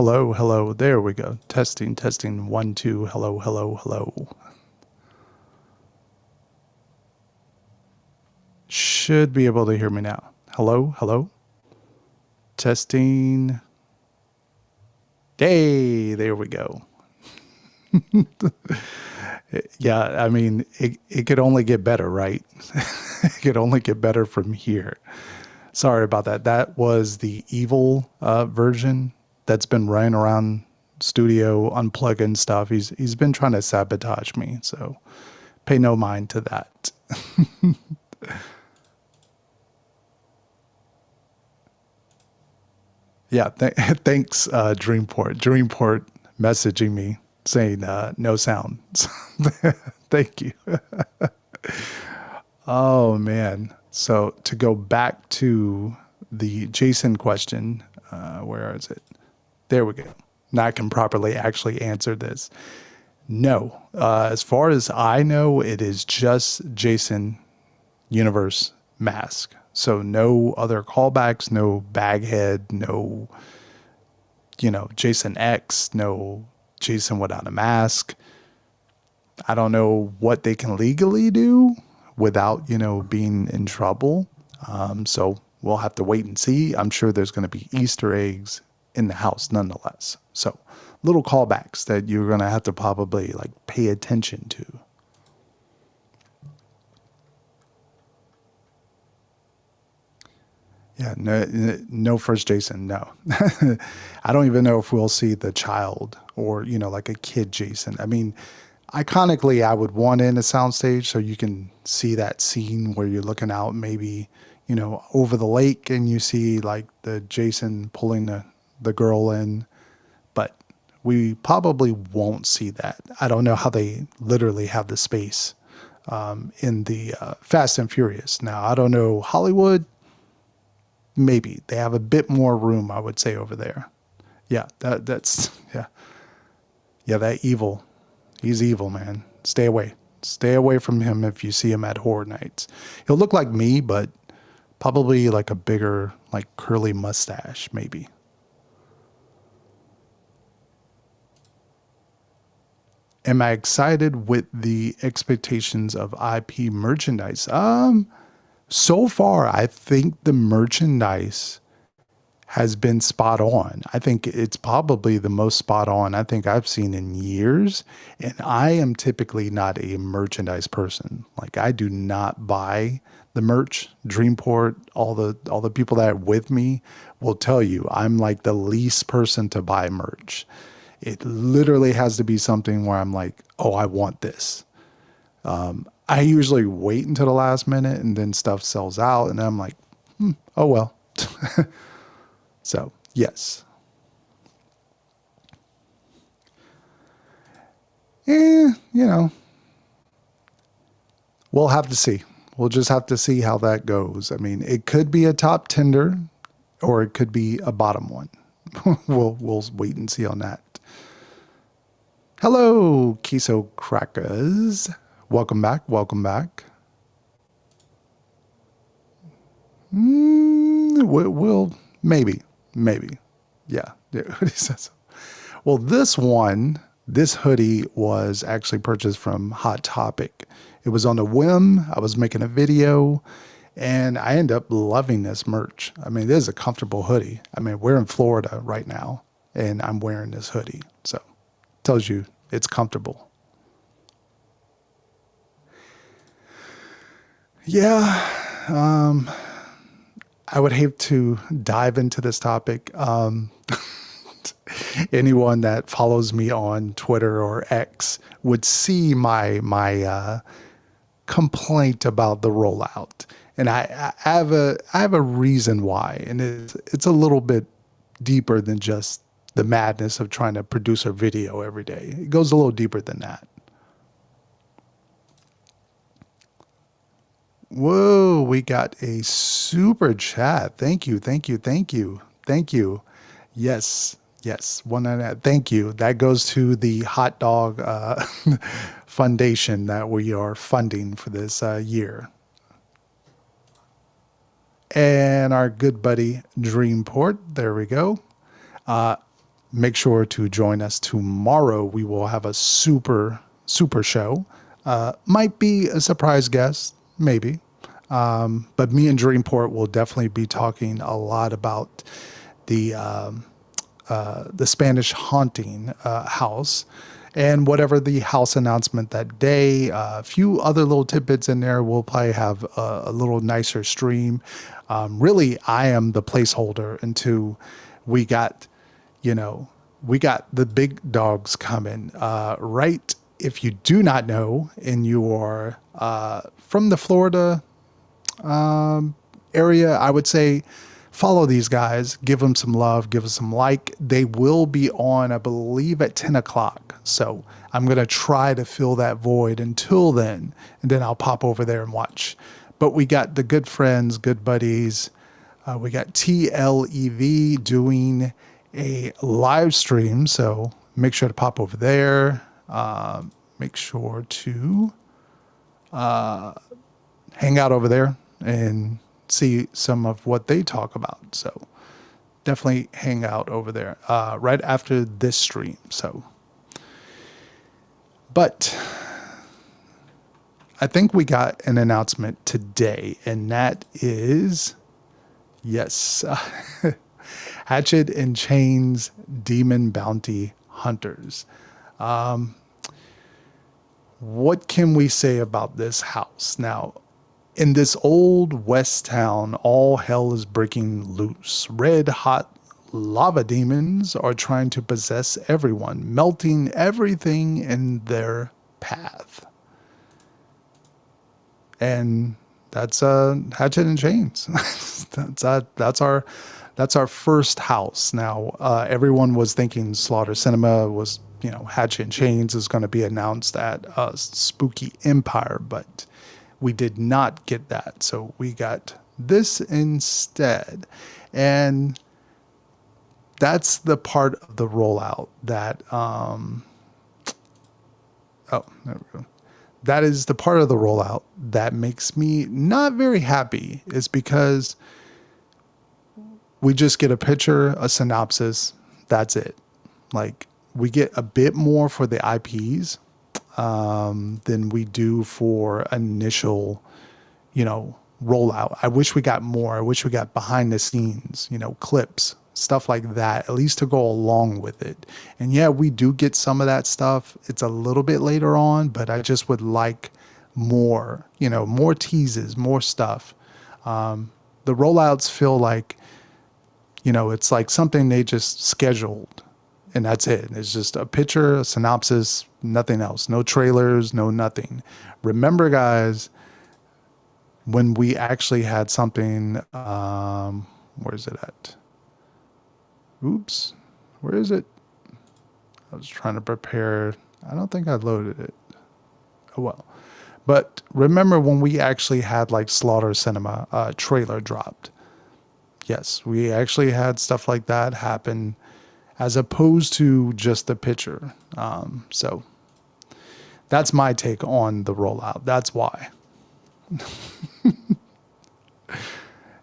Hello, hello. There we go. Testing, testing. 1, 2. Hello, hello, hello. Should be able to hear me now. Hello, hello. Testing. Hey, there we go. Yeah, I mean, it could only get better, right? It could only get better from here. Sorry about that. That was the evil version that's been running around studio unplugging stuff. He's been trying to sabotage me, so pay no mind to that. Yeah, thanks, Dreamport. Dreamport messaging me saying no sound. Thank you. Oh man. So to go back to the Jason question, where is it? There we go. Now I can properly actually answer this. No, as far as I know, it is just Jason Universe mask. So no other callbacks, no Baghead, no, Jason X, no Jason without a mask. I don't know what they can legally do without, being in trouble. So we'll have to wait and see. I'm sure there's going to be Easter eggs in the house nonetheless. So little callbacks that you're going to have to probably like pay attention to. Yeah, no first Jason, no. I don't even know if we'll see the child or, like a kid Jason. I mean, iconically, I would want it in a soundstage so you can see that scene where you're looking out maybe, over the lake and you see like the Jason pulling the girl in. But we probably won't see that. I don't know how they literally have the space in the Fast and Furious. Now, I don't know Hollywood. Maybe they have a bit more room, I would say, over there. Yeah, that's yeah, yeah. That evil, he's evil, man. Stay away. Stay away from him if you see him at horror nights. He'll look like me, but probably like a bigger, like curly mustache, maybe. Am I excited with the expectations of IP merchandise? So far, I think the merchandise has been spot on. I think it's probably the most spot on I think I've seen in years. And I am typically not a merchandise person. Like I do not buy the merch. Dreamport, all the people that are with me will tell you I'm like the least person to buy merch. It literally has to be something where I'm like, oh, I want this. I usually wait until the last minute and then stuff sells out and I'm like, oh well. So, yes. You know, we'll have to see. We'll just have to see how that goes. I mean, it could be a top tender or it could be a bottom one. We'll wait and see on that. Hello, Kiso Crackers. Welcome back. Welcome back. We'll maybe. Yeah. Hoodie says. Well, this hoodie was actually purchased from Hot Topic. It was on a whim. I was making a video and I ended up loving this merch. I mean, this is a comfortable hoodie. I mean, we're in Florida right now and I'm wearing this hoodie. So tells you it's comfortable. Yeah. I would hate to dive into this topic. Anyone that follows me on Twitter or X would see my complaint about the rollout, and I have a reason why, and it's a little bit deeper than just the madness of trying to produce a video every day. It goes a little deeper than that. Whoa, we got a super chat. Thank you, thank you, thank you, thank you. Yes, yes, one and that. Thank you. That goes to the hot dog foundation that we are funding for this year. And our good buddy Dreamport. There we go. make sure to join us tomorrow. We will have a super show. Might be a surprise guest, maybe. But me and Dreamport will definitely be talking a lot about the Spanish haunting house and whatever the house announcement that day. A few other little tidbits in there. We'll probably have a little nicer stream. Really, I am the placeholder until we got, we got the big dogs coming. Right. If you do not know and you are from the Florida area, I would say follow these guys, give them some love, give them some like. They will be on, I believe, at 10 o'clock. So I'm going to try to fill that void until then, and then I'll pop over there and watch. But we got the good friends, good buddies. We got TLEV doing a live stream. So make sure to pop over there. Make sure to hang out over there and see some of what they talk about. So definitely hang out over there right after this stream. So, but I think we got an announcement today, and that is, yes, Hatchet and Chains Demon Bounty Hunters. What can we say about this house? Now, in this old west town, all hell is breaking loose. Red hot lava demons are trying to possess everyone, melting everything in their path. And that's Hatchet and Chains. that's our first house. Now, everyone was thinking Slaughter Cinema was, Hatchet and Chains is going to be announced at Spooky Empire, but we did not get that. So we got this instead. And that's the part of the rollout that, there we go. That is the part of the rollout that makes me not very happy, is because we just get a picture, a synopsis. That's it. Like, we get a bit more for the IPs than we do for initial, rollout. I wish we got more. I wish we got behind the scenes, clips, stuff like that, at least to go along with it. And yeah, we do get some of that stuff. It's a little bit later on, but I just would like more, more teases, more stuff. The rollouts feel like, it's like something they just scheduled, and that's it. It's just a picture, a synopsis, nothing else. No trailers, no nothing. Remember, guys, when we actually had something, where is it at? Oops, where is it? I was trying to prepare. I don't think I loaded it. Oh, well. But remember when we actually had like Slaughter Cinema trailer dropped? Yes, we actually had stuff like that happen as opposed to just the picture. So that's my take on the rollout. That's why.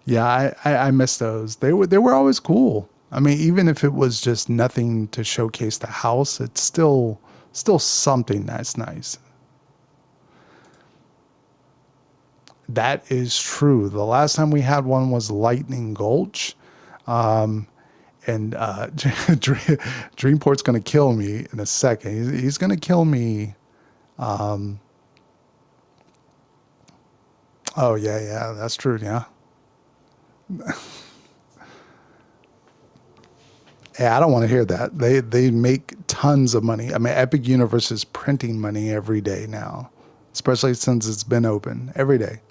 Yeah, I miss those. They were always cool. I mean, even if it was just nothing to showcase the house, it's still something that's nice. That is true. The last time we had one was Lightning Gulch. And Dreamport's going to kill me in a second. He's going to kill me. Oh, yeah, that's true, yeah. Yeah, I don't want to hear that. They make tons of money. I mean, Epic Universe is printing money every day now, especially since it's been open every day.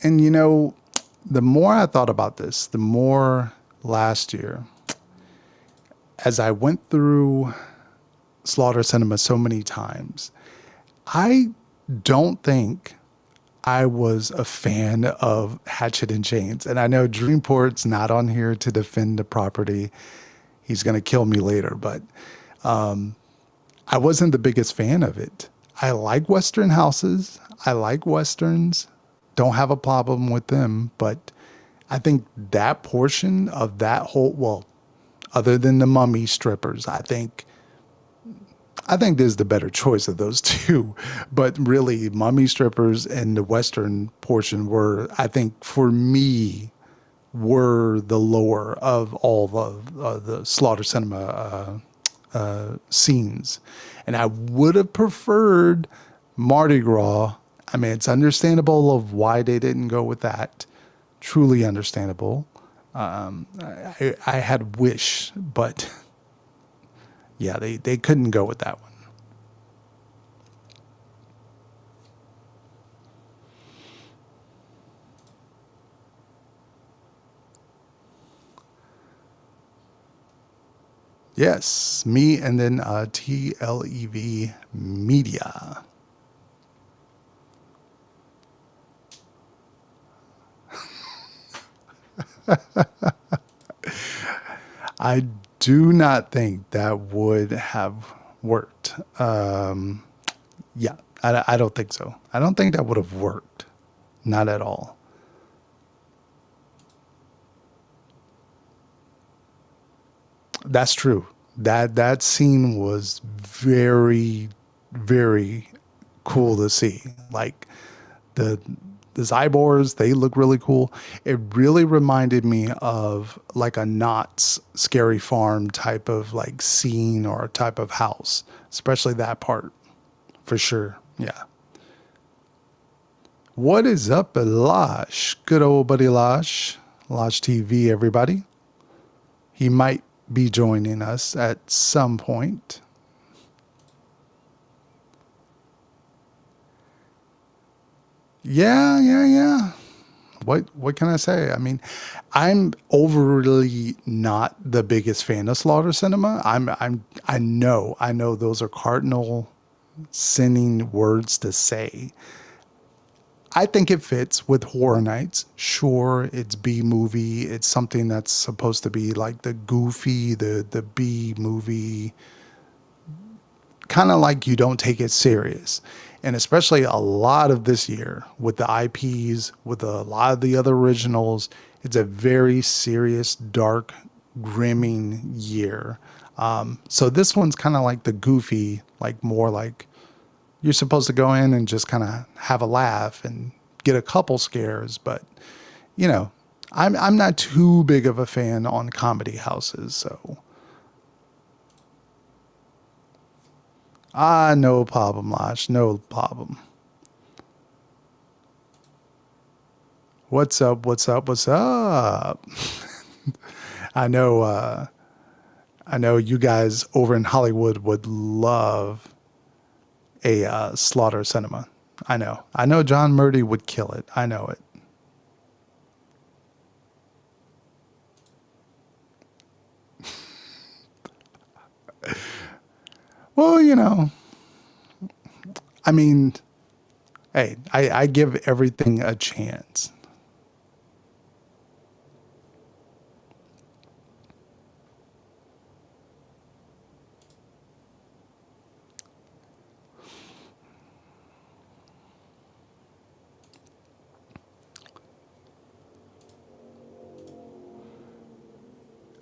And the more I thought about this, the more last year, as I went through Slaughter Cinema so many times, I don't think I was a fan of Hatchet and Chains. And I know Dreamport's not on here to defend the property. He's going to kill me later, but I wasn't the biggest fan of it. I like Western houses. I like Westerns. Don't have a problem with them, but I think that portion of that whole, well, other than the mummy strippers, I think this is the better choice of those two. But really, mummy strippers and the Western portion were, I think, for me, were the lower of all the Slaughter Cinema scenes. And I would have preferred Mardi Gras. I mean, it's understandable of why they didn't go with that. Truly understandable. I had wish, but yeah, they couldn't go with that one. Yes, me and then TLEV Media. I do not think that would have worked. Yeah, I don't think so. I don't think that would have worked. Not at all. That's true. That scene was very, very cool to see. Like the the Zybors, they look really cool. It really reminded me of like a Knott's Scary Farm type of like scene or type of house, especially that part for sure. Yeah. What is up, Lash? Good old buddy Lash. Lash TV, everybody. He might be joining us at some point. Yeah, yeah, yeah. What can I say? I mean, I'm overly not the biggest fan of Slaughter Cinema. I know those are cardinal sinning words to say. I think it fits with Horror Nights. Sure, it's B movie. It's something that's supposed to be like the goofy, the B movie, kind of like you don't take it serious. And especially a lot of this year with the IPs, with a lot of the other originals, it's a very serious, dark, grimming year. So this one's kind of like the goofy, like more like you're supposed to go in and just kind of have a laugh and get a couple scares. But, you know, I'm not too big of a fan on comedy houses. So, no problem, Lash. No problem. What's up? What's up? What's up? I know, I know you guys over in Hollywood would love a Slaughter Cinema. I know. I know John Murdy would kill it. I know it. Well, I mean, hey, I give everything a chance.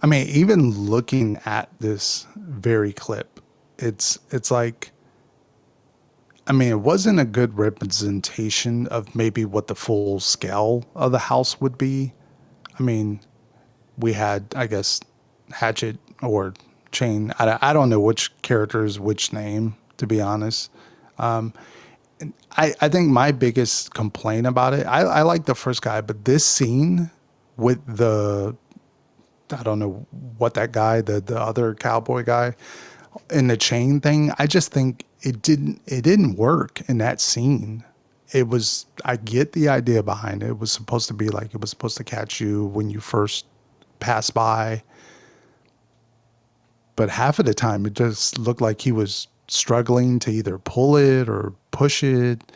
I mean, even looking at this very clip, it's like, I mean, it wasn't a good representation of maybe what the full scale of the house would be. I mean, we had, I guess, Hatchet or Chain. I don't know which character is which name, to be honest. I think my biggest complaint about it, I like the first guy, but this scene with I don't know what that guy, the other cowboy guy in the chain thing, I just think it didn't work in that scene. It was, I get the idea behind it. It was supposed to be like it was supposed to catch you when you first pass by, but half of the time it just looked like he was struggling to either pull it or push it.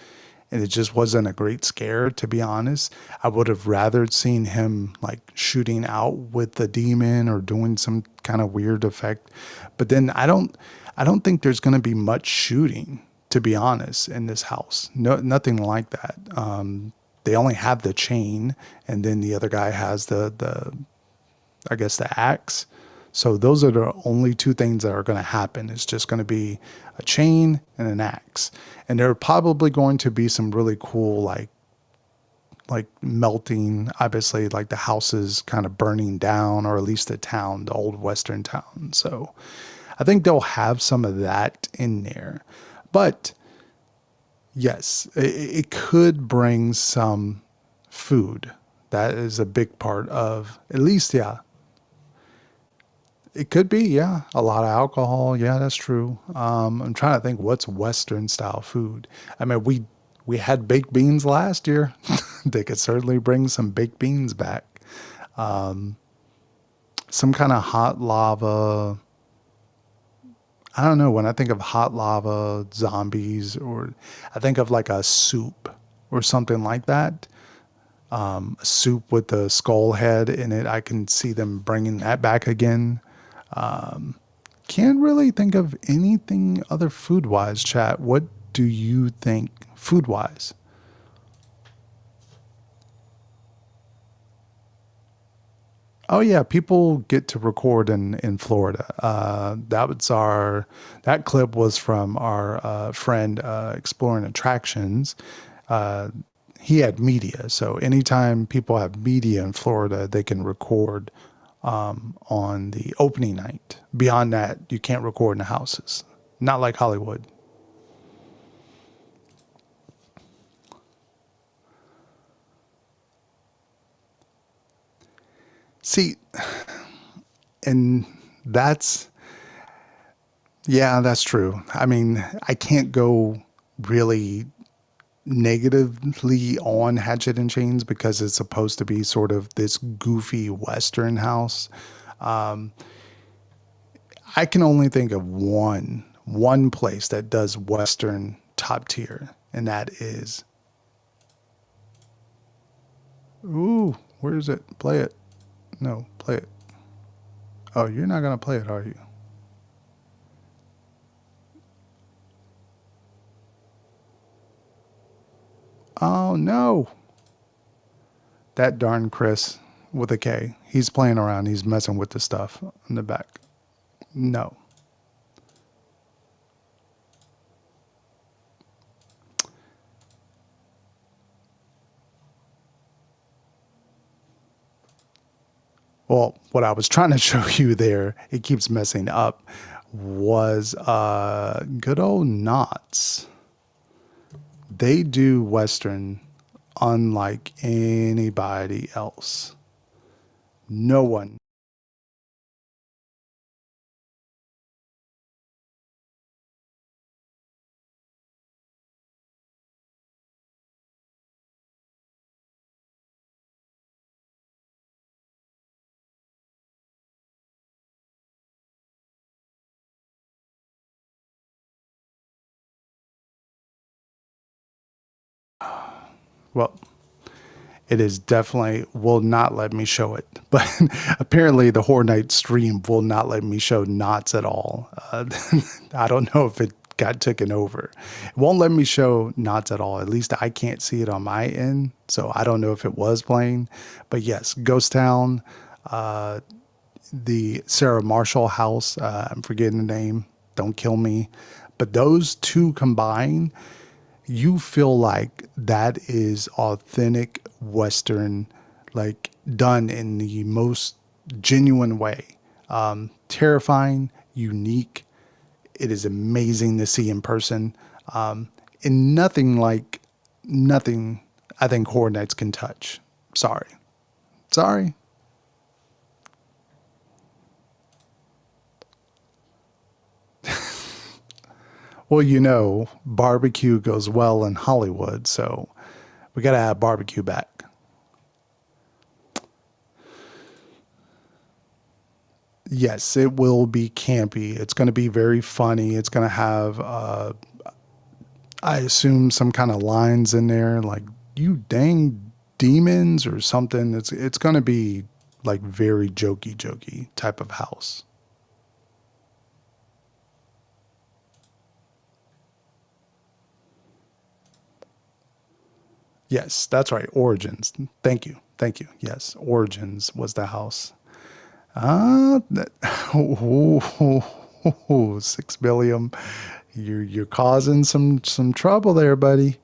and it just wasn't a great scare, to be honest. I would have rather seen him like shooting out with the demon or doing some kind of weird effect. But then I don't think there's going to be much shooting, to be honest, in this house. No, nothing like that. They only have the chain, and then the other guy has the I guess the axe. So those are the only two things that are going to happen. It's just going to be a chain and an axe. And there are probably going to be some really cool like melting, obviously like the houses kind of burning down, or at least the town, the old western town. So I think they'll have some of that in there. But yes, it could bring some food. That is a big part of, at least, yeah, it could be, yeah, a lot of alcohol. Yeah, that's true. I'm trying to think what's Western style food. I mean, we had baked beans last year. They could certainly bring some baked beans back. Some kind of hot lava. I don't know. When I think of hot lava zombies, or I think of like a soup or something like that. A soup with the skull head in it. I can see them bringing that back again. Can't really think of anything other food wise, chat. What do you think food wise? Oh yeah, people get to record in Florida. That clip was from our friend exploring attractions. Uh, he had media, so anytime people have media in Florida, they can record on the opening night. Beyond that, you can't record in the houses. Not like Hollywood. See, and that's yeah, that's true. I mean, I can't go really negatively on Hatchet and Chains because it's supposed to be sort of this goofy Western house. Um, I can only think of one place that does Western top tier, and that is, ooh, where is it? Play it. No, play it. Oh, you're not gonna play it, are you? Oh no, that darn Chris with a K. He's playing around. He's messing with the stuff in the back. No. Well, what I was trying to show you there, it keeps messing up, was good old Knots. They do Western unlike anybody else. No one. Well, it is definitely will not let me show it, but apparently the Horror Night stream will not let me show Knots at all. I don't know if it got taken over. It won't let me show Knots at all. At least I can't see it on my end, so I don't know if it was playing. But yes, Ghost Town, uh, the Sarah Marshall house. I'm forgetting the name. Don't kill me. But those two combined, you feel like that is authentic Western, like done in the most genuine way. Terrifying, unique. It is amazing to see in person. And nothing like nothing I think Horror Nights can touch. Sorry. Sorry. Well, barbecue goes well in Hollywood, so we got to have barbecue back. Yes, it will be campy. It's going to be very funny. It's going to have I assume some kind of lines in there like you dang demons or something. It's going to be like very jokey type of house. Yes, that's right. Origins. Thank you. Thank you. Yes, Origins was the house. That, oh, 6 billion. You're causing some trouble there, buddy.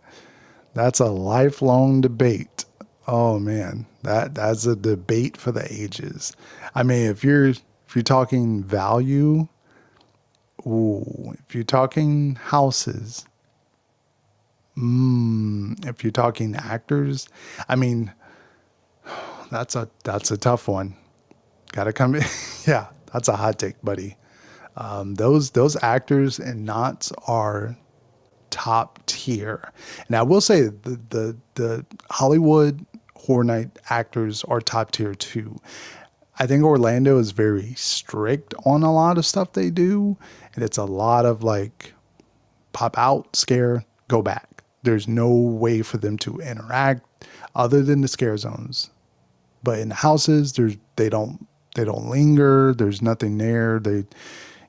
That's a lifelong debate. Oh man, that's a debate for the ages. I mean, if you're talking value, ooh, if you're talking houses, if you're talking actors, I mean, that's a tough one. Gotta come. Yeah, that's a hot take, buddy. Those actors and knots are top tier. And I will say the Hollywood Horror Night actors are top tier too. I think Orlando is very strict on a lot of stuff they do, and it's a lot of like pop out, scare, go back. There's no way for them to interact other than the scare zones. But in the houses, they don't linger. There's nothing there.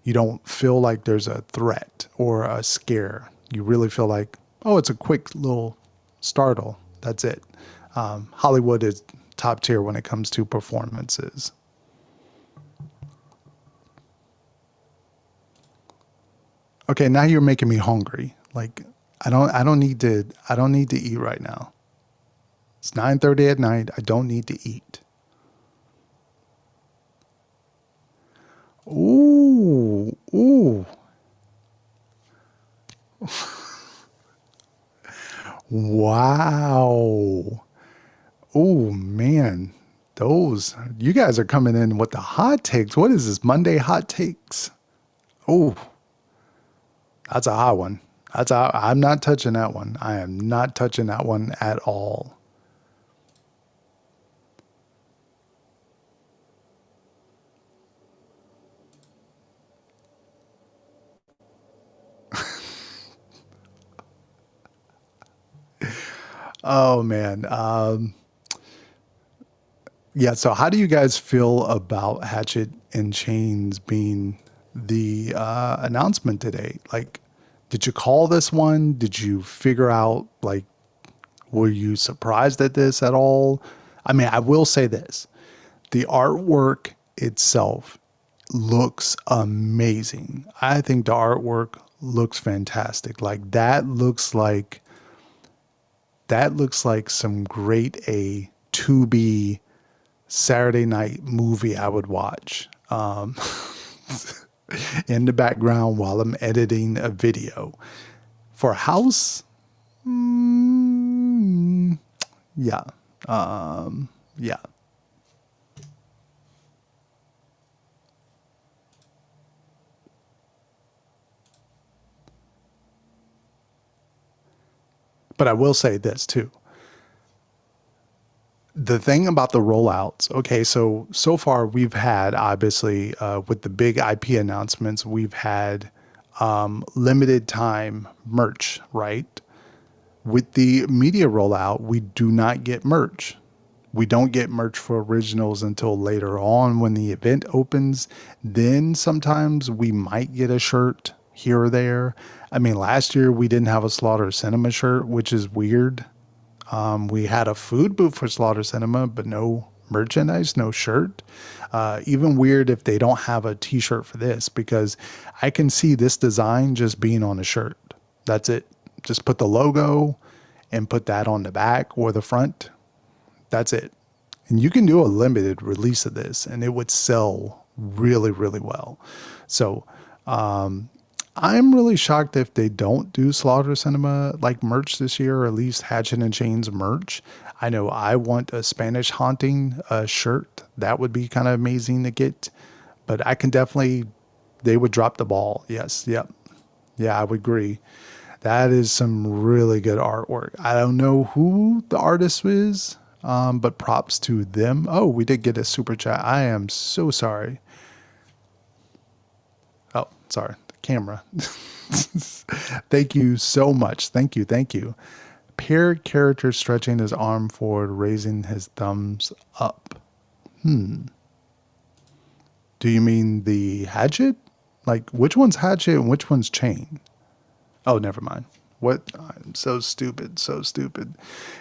You don't feel like there's a threat or a scare. You really feel like, oh, it's a quick little startle. That's it. Hollywood is top tier when it comes to performances. Okay, now you're making me hungry. Like I don't need to eat right now. It's 9:30 at night. I don't need to eat. Ooh, ooh. Wow. Oh man, those you guys are coming in with the hot takes. What is this Monday hot takes? Oh, that's a hot one. I'm not touching that one. I am not touching that one at all. Oh man. Yeah. So how do you guys feel about Hatchet and Chains being the announcement today? Like, did you call this one? Did you figure out like were you surprised at this at all? I mean, I will say this. The artwork itself looks amazing. I think the artwork looks fantastic. Like that looks like some great A to B Saturday night movie I would watch in the background while I'm editing a video. For a house, mm, yeah, yeah. But I will say this too. The thing about the rollouts, okay, so far we've had obviously with the big IP announcements, we've had limited time merch, right? With the media rollout, we do not get merch. We don't get merch for originals until later on when the event opens. Then sometimes we might get a shirt here or there. I mean, last year we didn't have a Slaughter Cinema shirt, which is weird. We had a food booth for Slaughter Cinema, but no merchandise, no shirt. Even weird if they don't have a t-shirt for this because I can see this design just being on a shirt. That's it. Just put the logo and put that on the back or the front. That's it. And you can do a limited release of this and it would sell really, really well. So, I'm really shocked if they don't do Slaughter Cinema like merch this year, or at least Hatchet and Chains merch. I know I want a Spanish Haunting shirt. That would be kind of amazing to get, but I can definitely, they would drop the ball. Yes. Yep. Yeah, I would agree. That is some really good artwork. I don't know who the artist is, but props to them. Oh, we did get a super chat. I am so sorry. Oh, sorry. camera. Thank you so much. Thank you. Thank you. Pair character stretching his arm forward, raising his thumbs up. Do you mean the hatchet? Like, which one's hatchet and which one's chain? Oh, never mind. What? I'm so stupid. So stupid.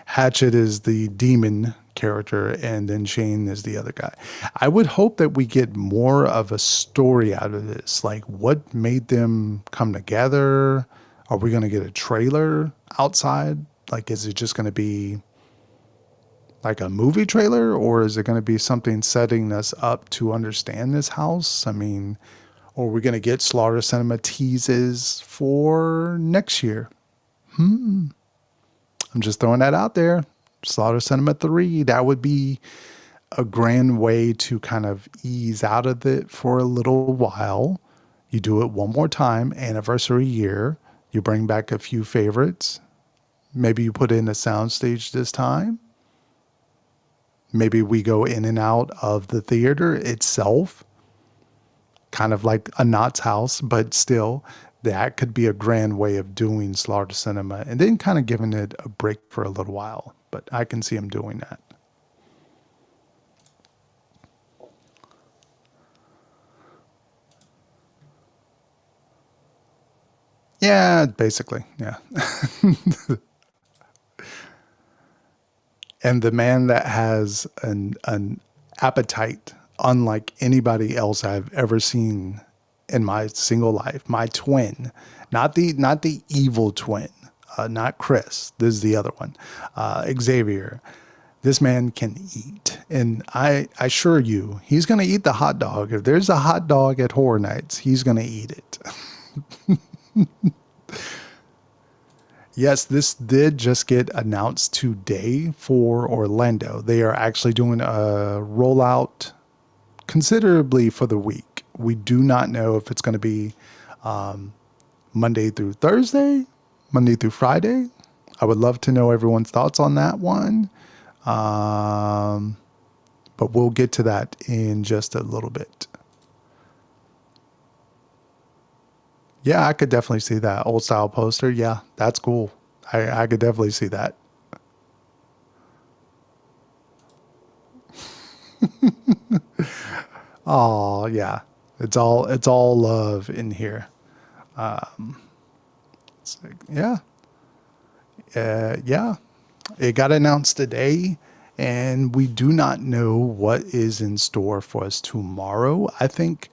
Hatchet is the demon character, and then Shane is the other guy. I would hope that we get more of a story out of this. Like, what made them come together? Are we going to get a trailer outside? Like, is it just going to be like a movie trailer, or is it going to be something setting us up to understand this house? I mean, or are we going to get Slaughter Cinema teases for next year? I'm just throwing that out there. Slaughter Cinema 3, that would be a grand way to kind of ease out of it for a little while. You do it one more time, anniversary year. You bring back a few favorites. Maybe you put in a soundstage this time. Maybe we go in and out of the theater itself, kind of like a Knott's house, but still, that could be a grand way of doing Slaughter Cinema and then kind of giving it a break for a little while. But I can see him doing that. Yeah, basically, yeah. And the man that has an appetite unlike anybody else I've ever seen in my single life. My twin, not the evil twin, not Chris. This is the other one, Xavier. This man can eat, and I assure you, he's going to eat the hot dog. If there's a hot dog at Horror Nights, he's going to eat it. Yes, this did just get announced today for Orlando. They are actually doing a rollout considerably for the week. We do not know if it's going to be Monday through Thursday, Monday through Friday. I would love to know everyone's thoughts on that one. But we'll get to that in just a little bit. Yeah, I could definitely see that old style poster. Yeah, that's cool. I could definitely see that. Oh yeah, it's all love in here. Yeah, yeah. It got announced today, and we do not know what is in store for us tomorrow. I think,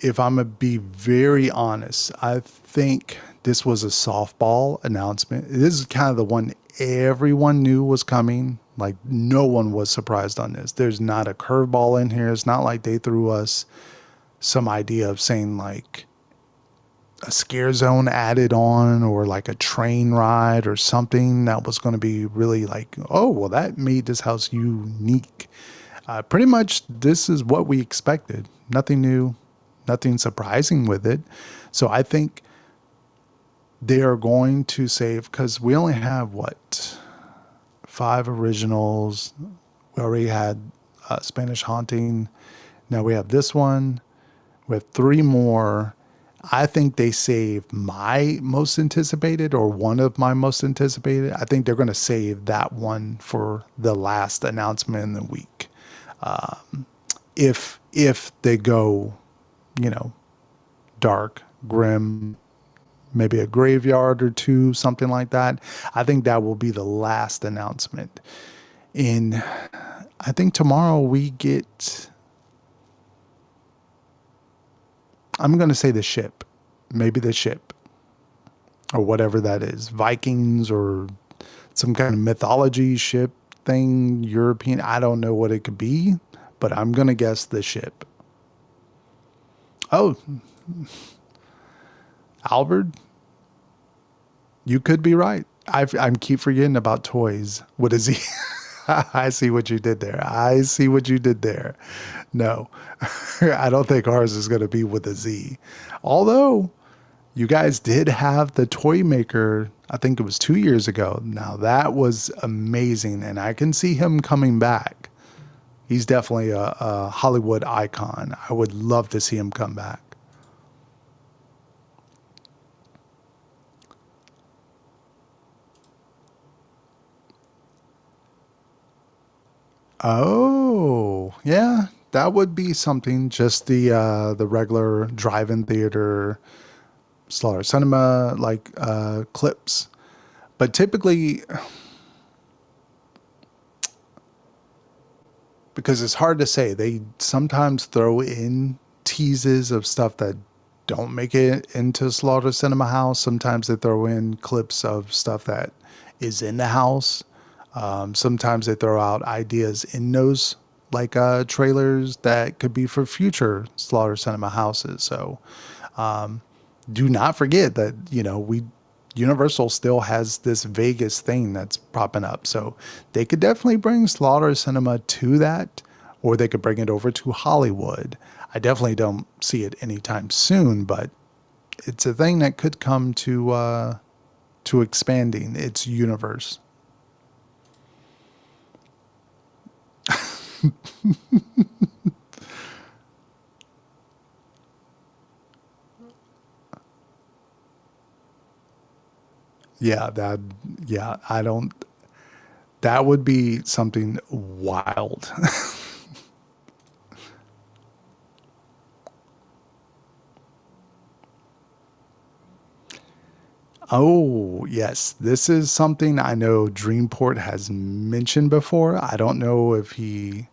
if I'm gonna be very honest, I think this was a softball announcement. This is kind of the one everyone knew was coming. Like, no one was surprised on this. There's not a curveball in here. It's not like they threw us some idea of saying like a scare zone added on, or like a train ride or something that was going to be really like, oh, well, that made this house unique. Pretty much this is what we expected. Nothing new, nothing surprising with it. So I think they are going to save, because we only have what, 5 originals. We already had Spanish Haunting. Now we have this one. We have 3 more. I think they saved my most anticipated, or one of my most anticipated. I think they're going to save that one for the last announcement in the week. If they go, dark, grim, maybe a graveyard or 2, something like that, I think that will be the last announcement. And I think tomorrow we get, I'm going to say the ship, maybe the ship, or whatever that is, Vikings or some kind of mythology ship thing, European. I don't know what it could be, but I'm going to guess the ship. Oh, Albert, you could be right. I keep forgetting about toys. What is he? I see what you did there. I see what you did there. No, I don't think ours is going to be with a Z. Although you guys did have the toy maker, I think it was 2 years ago. Now that was amazing. And I can see him coming back. He's definitely a Hollywood icon. I would love to see him come back. Oh, yeah, that would be something. Just the regular drive-in theater, Slaughter Cinema like clips. But typically, because it's hard to say, they sometimes throw in teases of stuff that don't make it into Slaughter Cinema House. Sometimes they throw in clips of stuff that is in the house. Sometimes they throw out ideas in those like trailers that could be for future Slaughter Cinema houses. So do not forget that, you know, we Universal still has this Vegas thing that's popping up. So they could definitely bring Slaughter Cinema to that, or they could bring it over to Hollywood. I definitely don't see it anytime soon, but it's a thing that could come to expanding its universe. Yeah, that yeah, I don't that would be something wild. Oh, yes. This is something I know Dreamport has mentioned before. I don't know if he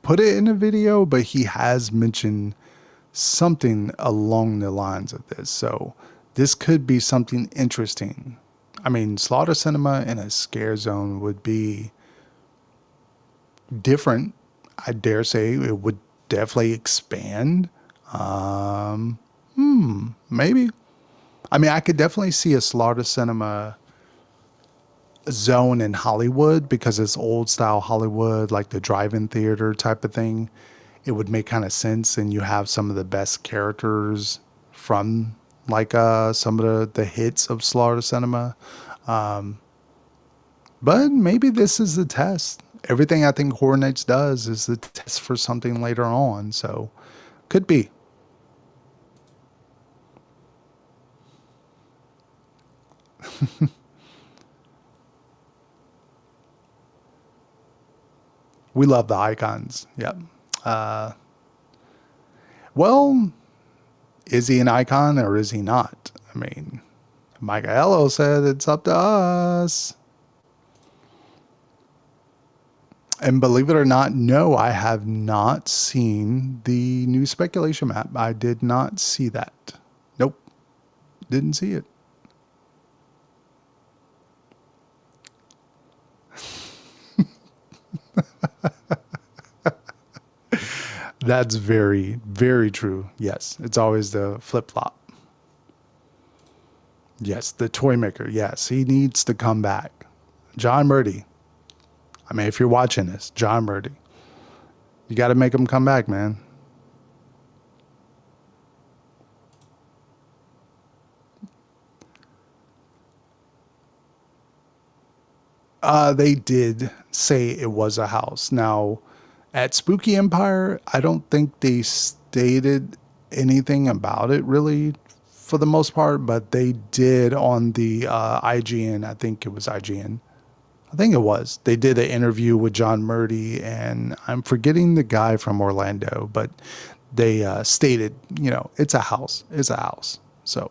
put it in a video, but he has mentioned something along the lines of this. So this could be something interesting. I mean, Slaughter Cinema in a scare zone would be different. I dare say it would definitely expand. Maybe. I mean, I could definitely see a Slaughter Cinema zone in Hollywood because it's old style Hollywood, like the drive-in theater type of thing. It would make kind of sense, and you have some of the best characters from like some of the hits of Slaughter Cinema. But maybe this is the test. Everything I think Horror Nights does is the test for something later on. So could be. We love the icons. Yep. Well, is he an icon or is he not? I mean, Michaelo said it's up to us. And believe it or not, no, I have not seen the new speculation map. I did not see that. Nope, didn't see it. That's very, very true. Yes, it's always the flip flop. Yes, the toy maker. Yes, he needs to come back. John Murdy. I mean, if you're watching this, John Murdy, you got to make him come back, man. They did say it was a house. Now, at Spooky Empire, I don't think they stated anything about it really for the most part, but they did on the IGN. I think it was IGN. I think it was. They did an interview with John Murdy, and I'm forgetting the guy from Orlando, but they stated, you know, it's a house. It's a house. So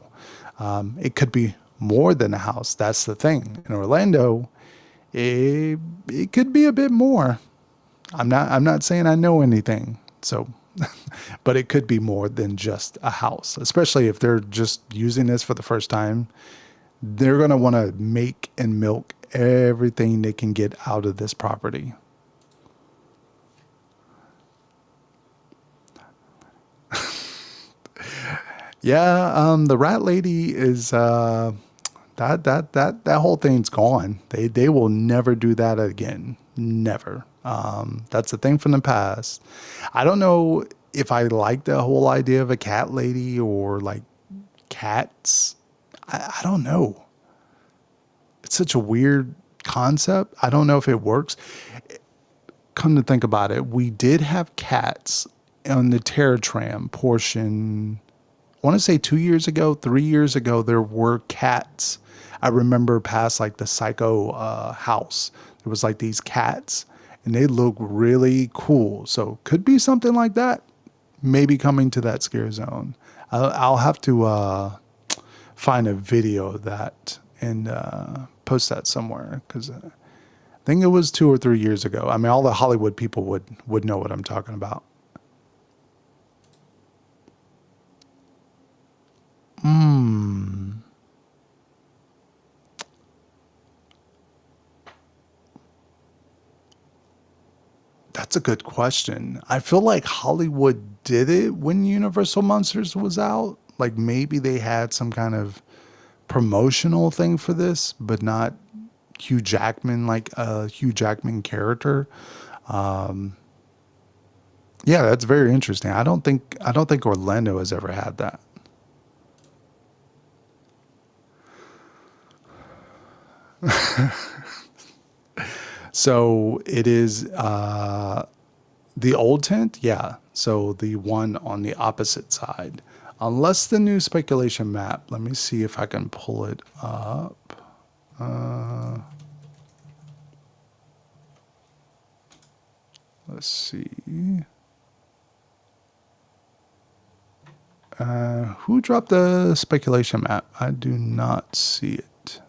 it could be more than a house. That's the thing. In Orlando, it could be a bit more. I'm not saying I know anything. So but it could be more than just a house, especially if they're just using this for the first time. They're going to want to make and milk everything they can get out of this property. Yeah, the rat lady is that whole thing's gone. They will never do that again. Never. That's a thing from the past. I don't know if I like the whole idea of a cat lady or like cats. I don't know. It's such a weird concept. I don't know if it works. come to think about it, we did have cats on the Terror Tram portion. I want to say 2 years ago, 3 years ago, there were cats. I remember past like the Psycho house. There was like these cats, and they look really cool. So could be something like that. Maybe coming to that scare zone. I'll have to find a video of that and post that somewhere because I think it was 2 or 3 years ago. I mean, all the Hollywood people would know what I'm talking about. That's a good question. I feel like Hollywood did it when Universal Monsters was out. Like maybe they had some kind of promotional thing for this, but not Hugh Jackman, like a Hugh Jackman character. Yeah, that's very interesting. I don't think Orlando has ever had that. So it is the old tent, yeah. So the one on the opposite side. Unless the new speculation map, let me see if I can pull it up. Uh, let's see. Who dropped the speculation map? I do not see it.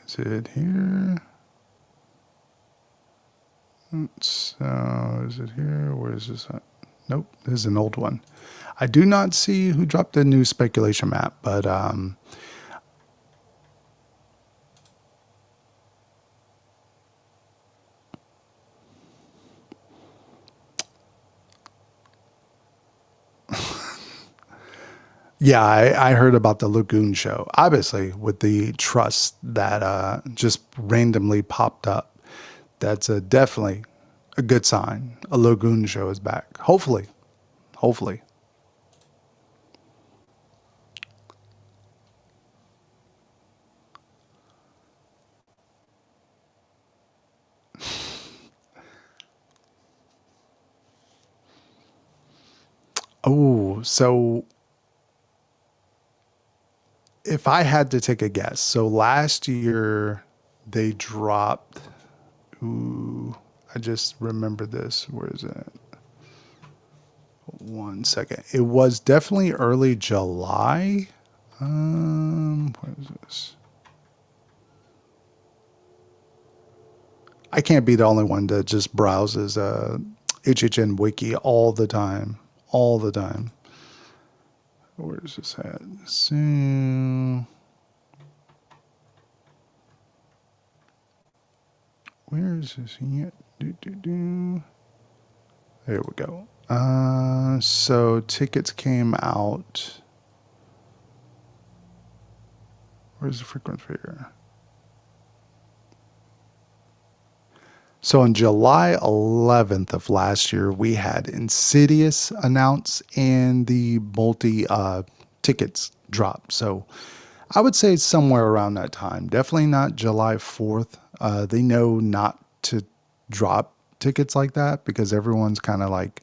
Is it here? So is it here? Where is this at? Nope, this is an old one. I do not see who dropped the new speculation map, but yeah, I heard about the Lagoon show. Obviously, with the trust that just randomly popped up, that's definitely a good sign. A Lagoon show is back. Hopefully, hopefully. Oh, so if I had to take a guess, so last year they dropped. Ooh, I just remember this. Where is it? One second. It was definitely early July. What is this? I can't be the only one that just browses HHN wiki all the time, all the time. Where is this at? So, where is this yet? There we go. So tickets came out. Where's the frequent figure? So on July 11th of last year, we had Insidious announce and the multi tickets drop. So I would say somewhere around that time. Definitely not July 4th. They know not to drop tickets like that because everyone's kind of like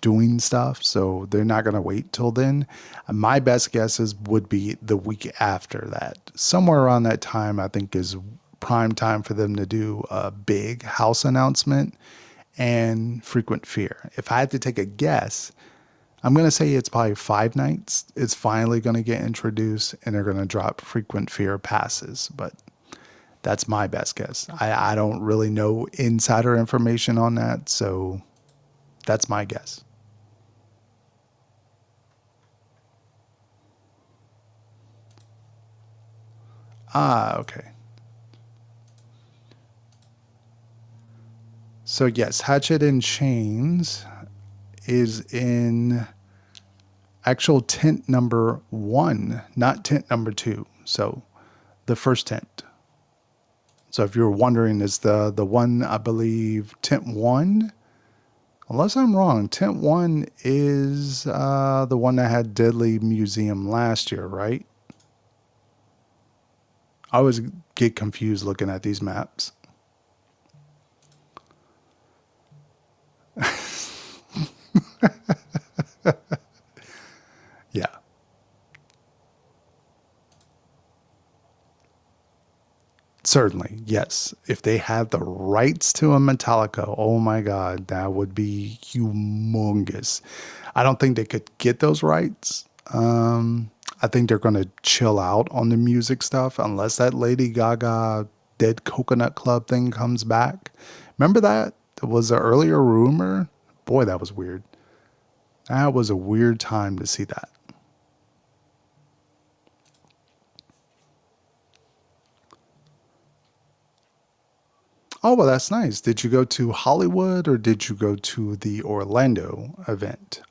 doing stuff. So they're not going to wait till then. My best guesses would be the week after that. Somewhere around that time, I think is prime time for them to do a big house announcement and frequent fear. If I had to take a guess, I'm going to say it's probably 5 nights. It's finally going to get introduced and they're going to drop frequent fear passes. But that's my best guess. I don't really know insider information on that. So that's my guess. Ah, okay. So yes, Hatchet and Chains is in actual tent number one, not tent number two. So the first tent. So if you're wondering, is the one I believe tent one? Unless I'm wrong, tent one is the one that had Deadly Museum last year, right? I always get confused looking at these maps. Yeah. Certainly, yes. If they had the rights to a Metallica, oh my God, that would be humongous. I don't think they could get those rights. I think they're going to chill out on the music stuff unless that Lady Gaga Dead Coconut Club thing comes back. Remember that? It was an earlier rumor. Boy, that was weird. That was a weird time to see that. Oh, well, that's nice. Did you go to Hollywood or did you go to the Orlando event?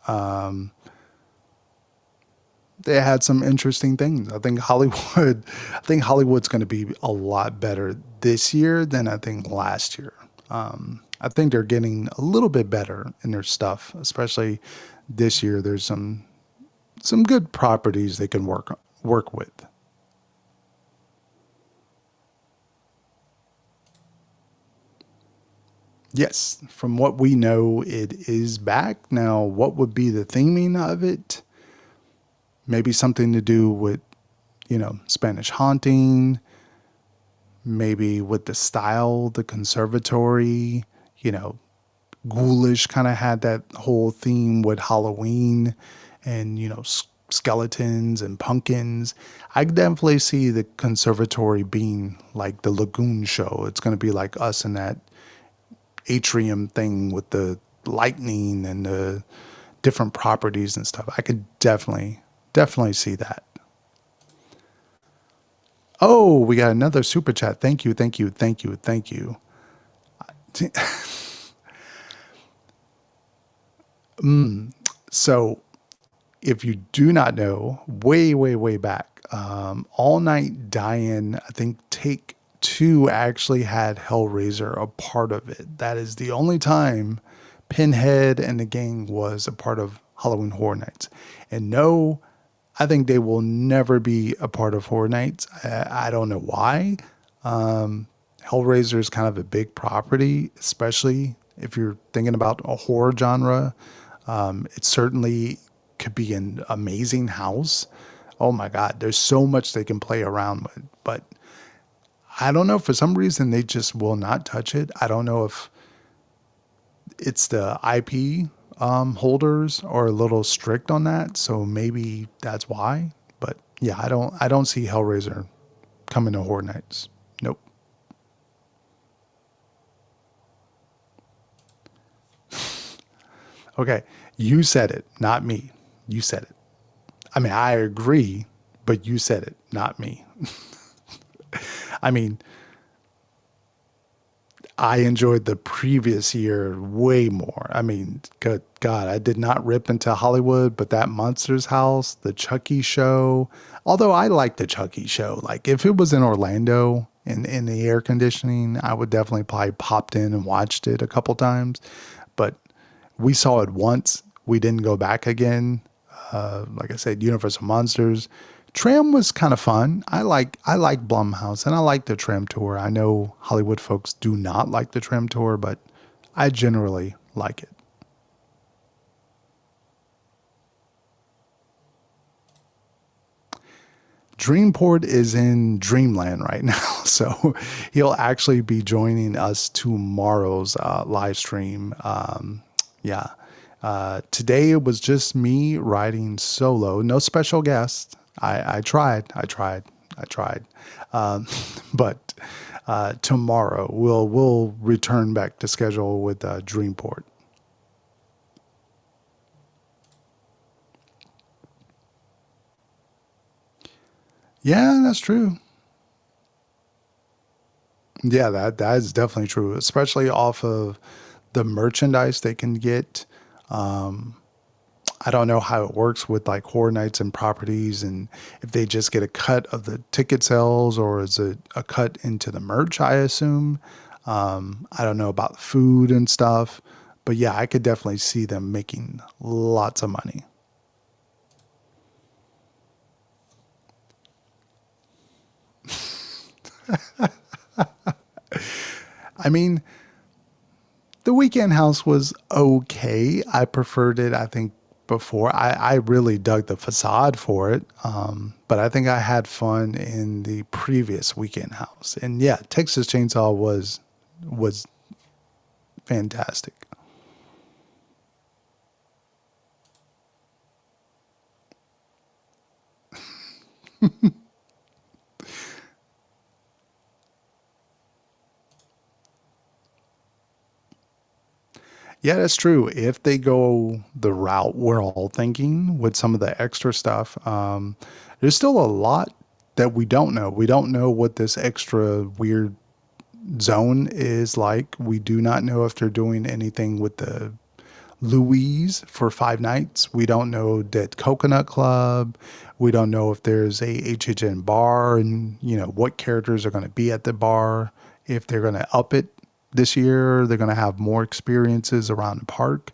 They had some interesting things. I think Hollywood, I think Hollywood's going to be a lot better this year than I think last year. I think they're getting a little bit better in their stuff, especially this year. There's some good properties they can work with. Yes, from what we know, it is back. Now, what would be the theming of it? Maybe something to do with, Spanish haunting, maybe with the style, the conservatory, you know, ghoulish kind of had that whole theme with Halloween and, skeletons and pumpkins. I could definitely see the conservatory being like the Lagoon show. It's going to be like us in that atrium thing with the lightning and the different properties and stuff. I could definitely see that. Oh, we got another super chat. Thank you, thank you, thank you, thank you. So, if you do not know, way, way, way back, All Night Dying, I think Take Two actually had Hellraiser a part of it. That is the only time Pinhead and the gang was a part of Halloween Horror Nights. And no, I think they will never be a part of Horror Nights. I don't know why. Hellraiser is kind of a big property, especially if you're thinking about a horror genre. It certainly could be an amazing house. Oh my God, there's so much they can play around with. But I don't know, for some reason, they just will not touch it. I don't know if it's the IP holders are a little strict on that, so maybe that's why. But yeah, I don't see Hellraiser coming to Horror Nights. Nope. Okay, you said it, not me. You said it. I mean, I agree, but you said it, not me. I mean, I enjoyed the previous year way more. I mean, good God, I did not rip into Hollywood, but that Monsters House, the Chucky show, although I like the Chucky show, like if it was in Orlando in the air conditioning, I would definitely probably popped in and watched it a couple times. But we saw it once. We didn't go back again. Like I said, Universal Monsters. Tram was kind of fun. I like Blumhouse and I like the Tram tour. I know Hollywood folks do not like the Tram tour, but I generally like it. Dreamport is in Dreamland right now, so he'll actually be joining us tomorrow's live stream. Yeah. Today it was just me riding solo, no special guest. I tried, I tried, I tried. Um, but tomorrow we'll return back to schedule with Dreamport. Yeah, that's true. Yeah, that is definitely true, especially off of the merchandise they can get. Um, I don't know how it works with like horror nights and properties and if they just get a cut of the ticket sales or is it a cut into the merch, I assume. I don't know about food and stuff, but yeah, I could definitely see them making lots of money. I mean, the weekend house was okay. I preferred it, I think, before. I really dug the facade for it. But I think I had fun in the previous weekend house. And yeah, Texas Chainsaw was fantastic. Yeah, that's true. If they go the route we're all thinking with some of the extra stuff, there's still a lot that we don't know. We don't know what this extra weird zone is like. We do not know if they're doing anything with the Louise for 5 nights. We don't know Dead Coconut Club. We don't know if there's a HHN bar and, what characters are going to be at the bar. If they're going to up it this year, they're going to have more experiences around the park.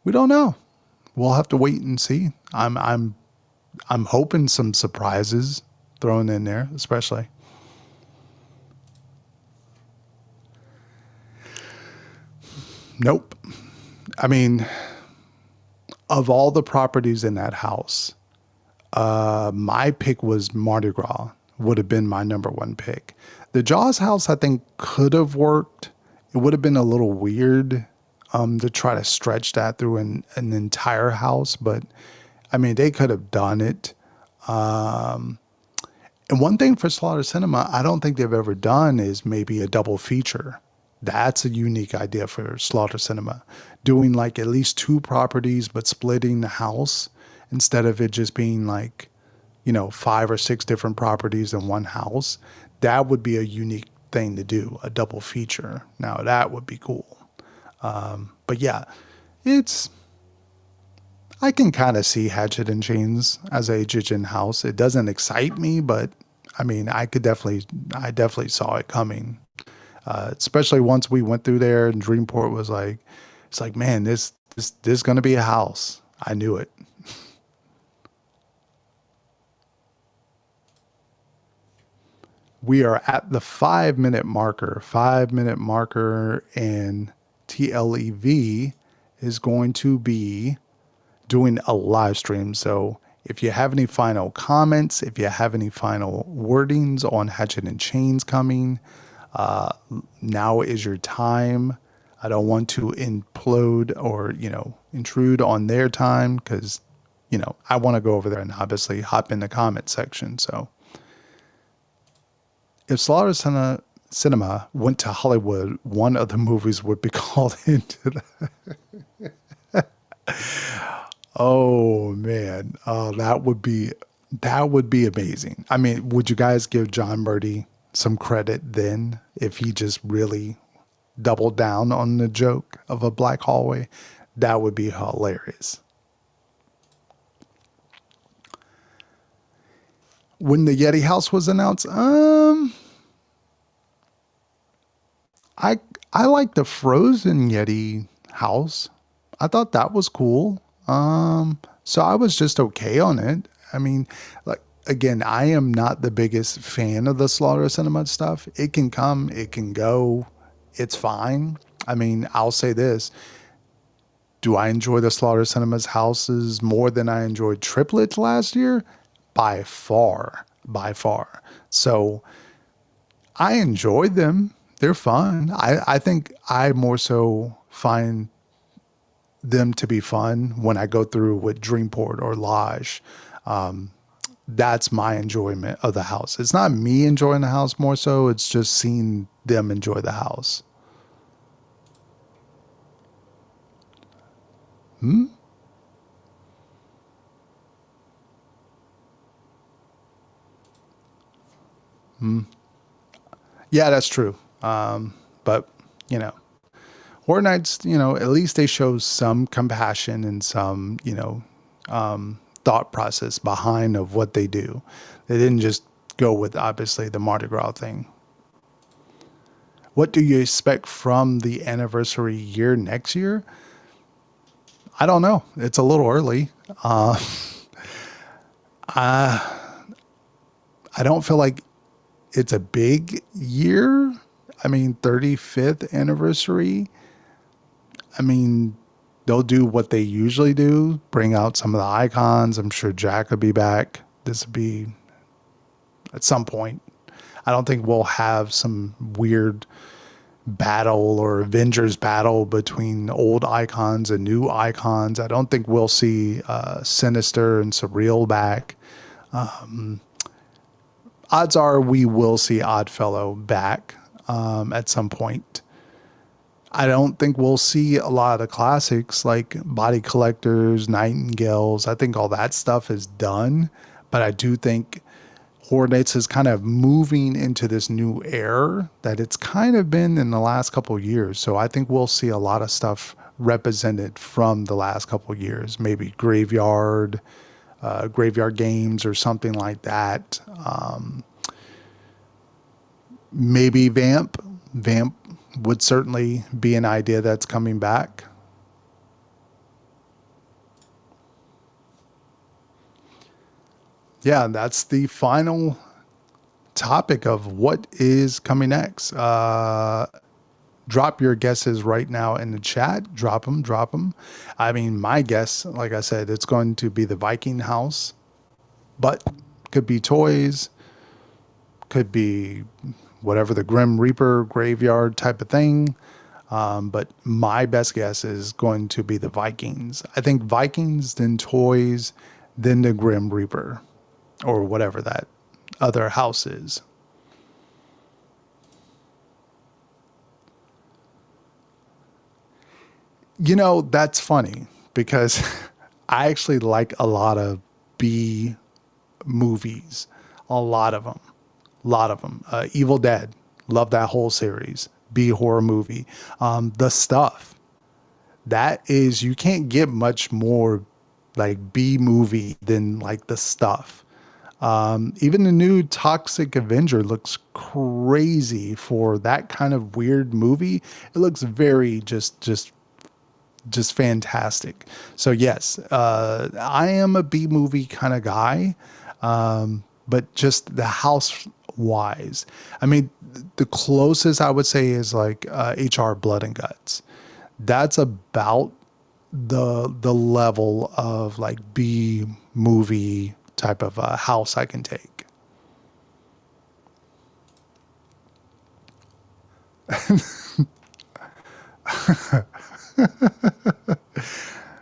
We don't know. We'll have to wait and see. I'm hoping some surprises thrown in there, especially. Nope. I mean, of all the properties in that house, my pick was Mardi Gras, would have been my number one pick. The Jaws house, I think, could have worked. It would have been a little weird to try to stretch that through an entire house, but I mean, they could have done it. And one thing for Slaughter Cinema, I don't think they've ever done is maybe a double feature. That's a unique idea for Slaughter Cinema. Doing like at least two properties, but splitting the house instead of it just being like, 5 or 6 different properties in one house. That would be a unique thing to do, a double feature. Now that would be cool. But yeah, it's, I can kind of see Hatchet and Chains as a Jijin house. It doesn't excite me, but I mean, I definitely saw it coming. Especially once we went through there and Dreamport was like, it's like, man, this is going to be a house. I knew it. We are at the 5 minute marker. 5 minute marker, and TLEV is going to be doing a live stream. So if you have any final comments, if you have any final wordings on Hatchet and Chains coming, now is your time. I don't want to implode or, intrude on their time because, I want to go over there and obviously hop in the comment section. So if Cinema went to Hollywood, one of the movies would be called into the. Oh man, that would be amazing. I mean, would you guys give John Murdy some credit then if he just really doubled down on the joke of a black hallway? That would be hilarious. When the Yeti House was announced, I I like the Frozen Yeti house. I thought that was cool. So I was just okay on it. I mean, like again, I am not the biggest fan of the Slaughter Cinema stuff. It can come, it can go, it's fine. I mean, I'll say this. Do I enjoy the Slaughter Cinema's houses more than I enjoyed Triplets last year? By far, by far. So I enjoyed them. They're fun. I think I more so find them to be fun when I go through with Dreamport or Lodge. That's my enjoyment of the house. It's not me enjoying the house more so. It's just seeing them enjoy the house. Hmm? Yeah, that's true. But, you know, Horror Nights, at least they show some compassion and some, thought process behind of what they do. They didn't just go with obviously the Mardi Gras thing. What do you expect from the anniversary year next year? I don't know. It's a little early. I I don't feel like it's a big year. I mean, 35th anniversary. I mean, they'll do what they usually do, bring out some of the icons. I'm sure Jack will be back. This will be at some point. I don't think we'll have some weird battle or Avengers battle between old icons and new icons. I don't think we'll see Sinister and Surreal back. Odds are we will see Oddfellow back at some point. I don't think we'll see a lot of the classics like Body Collectors, Nightingales. I think all that stuff is done, but I do think Hornets is kind of moving into this new era that it's kind of been in the last couple of years. So I think we'll see a lot of stuff represented from the last couple of years, maybe graveyard games or something like that. Maybe Vamp would certainly be an idea that's coming back. Yeah, that's the final topic of what is coming next. Drop your guesses right now in the chat. Drop them, drop them. I mean, my guess, like I said, it's going to be the Viking house, but could be toys, could be whatever the Grim Reaper graveyard type of thing. But my best guess is going to be the Vikings. I think Vikings, then toys, then the Grim Reaper, or whatever that other house is. You know, that's funny because I actually like a lot of B movies, a lot of them, a lot of them. Evil Dead, love that whole series. B horror movie. The Stuff, that is, you can't get much more like B movie than like The Stuff. Even the new Toxic Avenger looks crazy for that kind of weird movie. It looks very just fantastic. So yes, I am a B movie kind of guy, but just the house wise, I mean, the closest I would say is like HR Blood and Guts. That's about the level of like B movie type of house I can take.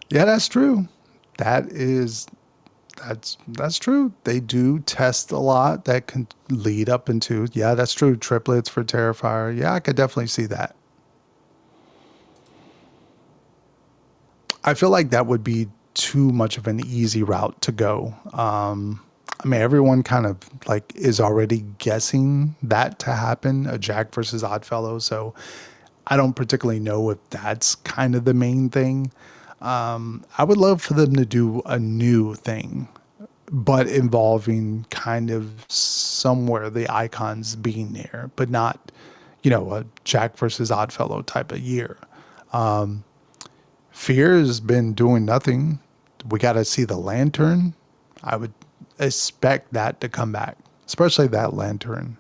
Yeah, that's true. That is that's true. They do test a lot that can lead up into, yeah, that's true. Triplets for Terrifier. Yeah, I could definitely see that. I feel like that would be too much of an easy route to go. I mean, everyone kind of like is already guessing that to happen, a Jack versus Oddfellow. So I don't particularly know if that's kind of the main thing. I would love for them to do a new thing, but involving kind of somewhere the icons being there, but not, a Jack versus Oddfellow type of year. Fear has been doing nothing. We got to see the lantern. I would expect that to come back, especially that lantern.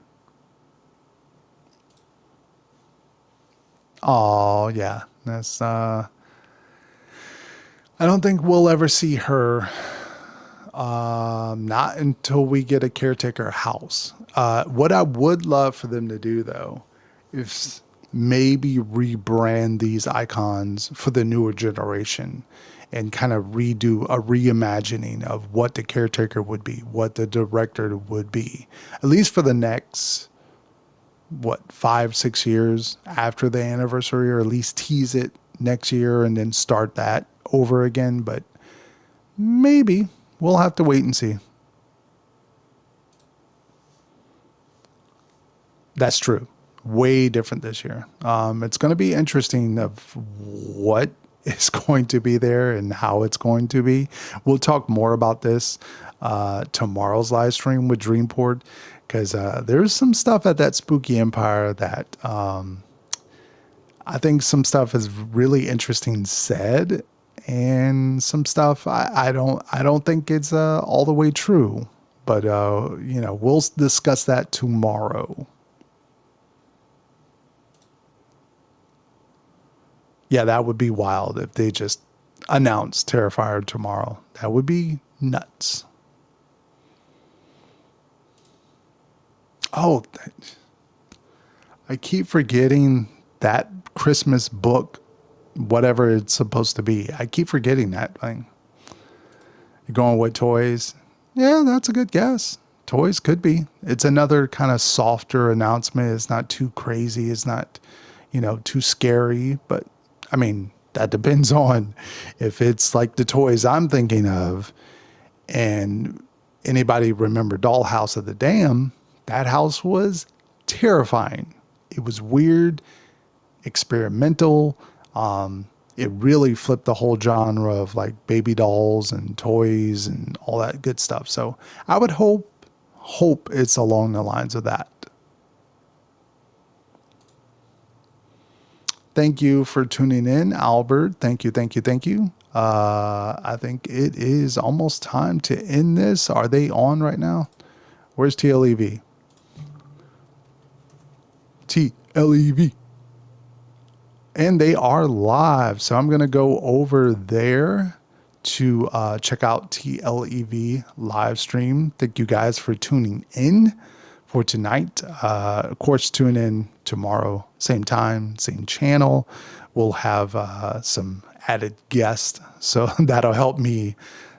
Oh, yeah. That's, I don't think we'll ever see her. Not until we get a caretaker house. What I would love for them to do, though, is maybe rebrand these icons for the newer generation and kind of redo a reimagining of what the caretaker would be, what the director would be, at least for the next, what, 5, 6 years after the anniversary, or at least tease it next year and then start that over again. But maybe we'll have to wait and see. That's true. Way different this year. It's going to be interesting of what is going to be there and how it's going to be. We'll talk more about this tomorrow's live stream with Dreamport, because there's some stuff at that Spooky Empire that I think some stuff is really interesting said, and some stuff I don't think it's all the way true. But, we'll discuss that tomorrow. Yeah, that would be wild if they just announced Terrifier tomorrow. That would be nuts. Oh, I keep forgetting that Christmas book, whatever it's supposed to be. I keep forgetting that thing. You're going with toys? Yeah, that's a good guess. Toys could be. It's another kind of softer announcement. It's not too crazy. It's not, too scary. But I mean, that depends on if it's like the toys I'm thinking of. And anybody remember Dollhouse of the Dam? That house was terrifying. It was weird, experimental. It really flipped the whole genre of like baby dolls and toys and all that good stuff. So I would hope it's along the lines of that. Thank you for tuning in, Albert. Thank you, thank you, thank you. I think it is almost time to end this. Are they on right now? Where's TLEV? TLEV. And they are live. So I'm going to go over there to check out TLEV live stream. Thank you guys for tuning in for tonight. Of course, tune in tomorrow, same time, same channel. We'll have some added guests. So that'll help me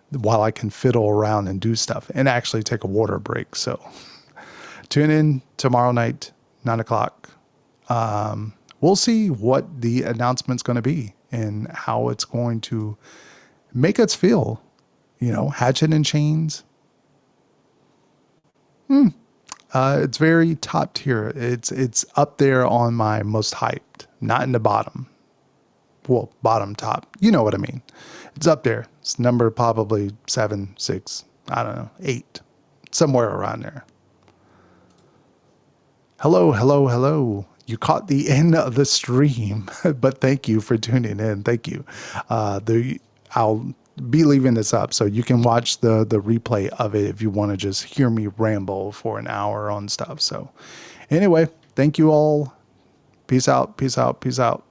while I can fiddle around and do stuff and actually take a water break. So tune in tomorrow night, 9 o'clock. We'll see what the announcement's going to be and how it's going to make us feel. Hatchet and Chains. It's very top tier. It's up there on my most hyped, not in the bottom. Well, bottom top. You know what I mean. It's up there. It's number probably 7, 6, I don't know, 8, somewhere around there. Hello, hello, hello. You caught the end of the stream, but thank you for tuning in. Thank you. I'll be leaving this up so you can watch the replay of it if you want to just hear me ramble for an hour on stuff. So anyway, thank you all. Peace out, peace out, peace out.